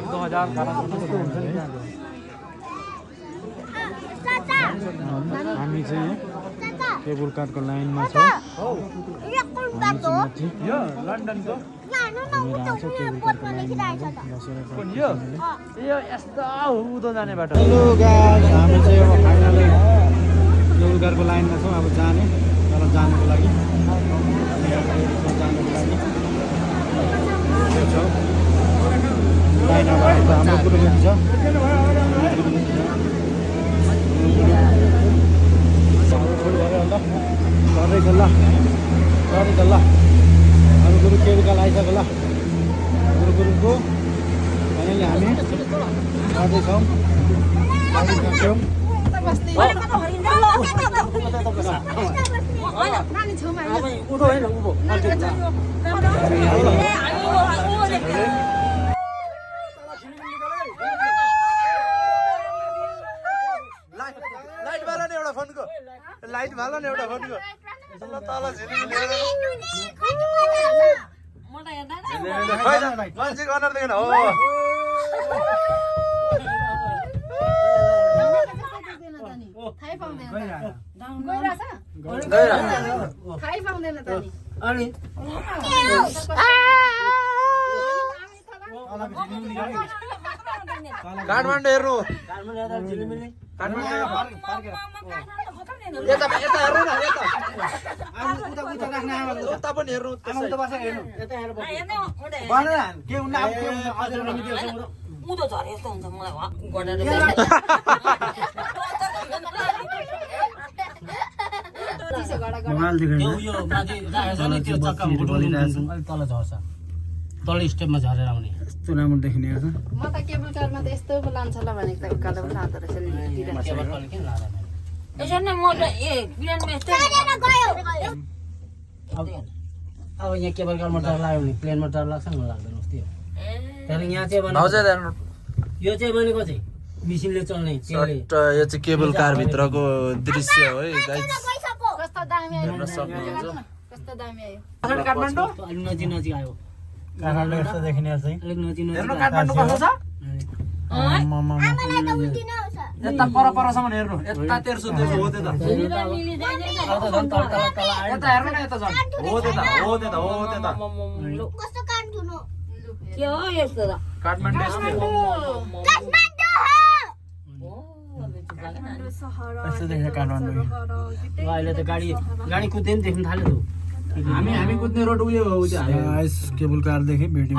1-2000 हामी चाहिँ केबल कारको लाइनमा छौँ यो लन्डनको यो यस्तो उदो जाने बाटो हेलो गाइस हामी चाहिँ अब फाइनली केबल कारको लाइनमा छौँ अब जाने तर जानको लागि लाइनमा हाम्रो ग्रुप छ गर्दैछ ल अरू गुरु केबल कार आइसक्यो ल गुरुको फाइनली हामी गर्दैछौँ लाइट भाला नि एउटा फोनको तल मान्छेको अनुहार देखेन हो काठमाडौँ हेर्नु यता हेर्नु न यता पनि हेर्नु उँधो झरे जस्तो हुन्छ मलाई गरेर यो माथि राखेको छ नि त्यो चक्का अलिक तल झर्छ तल स्टेपमा झरेर आउने यस्तो राम्रो देखिने छ म त केबल कारमा त यस्तो लान्छ ल भनेको त उकालो पनि लाँदो रहेछ नि केबल तल किन लाँदैन यसरी नै म त प्लेनमा यस्तै अब यहाँ केबल कारमा डर लाग्यो भने प्लेनमा डर लाग्छ नि लाग्दैन उस्तै हो तर यहाँ चाहिँ यो चाहिँ भनेको चाहिँ मिसिनले चल्ने तेलले यो चाहिँ केबल कार भित्रको दृश्य हो है गाइस कस्तो दामी आयो हेर्न सक्नुहुन्छ कस्तो दामी आयो काठमाडौँ अलिक नजिक नजिक आयो काठमाडौँ यस्तो देखिने चाहिँ अलिक नजिक हेर्नु नजिक काठमाडौँ कस्तो छ यता परसम्म हेर्नु यता तेर्सो हो त्यता यता हेर्नु न यता झन् हो त्यता के हो यस्तो त काठमाडौँ यस्तै यस्तो देख्ने काठमाडौँ अहिले त गाडी कुद्दै पनि देख्न थाल्यो त हामी कुद्ने रोड उयो हो केबल कारदेखि भिडियो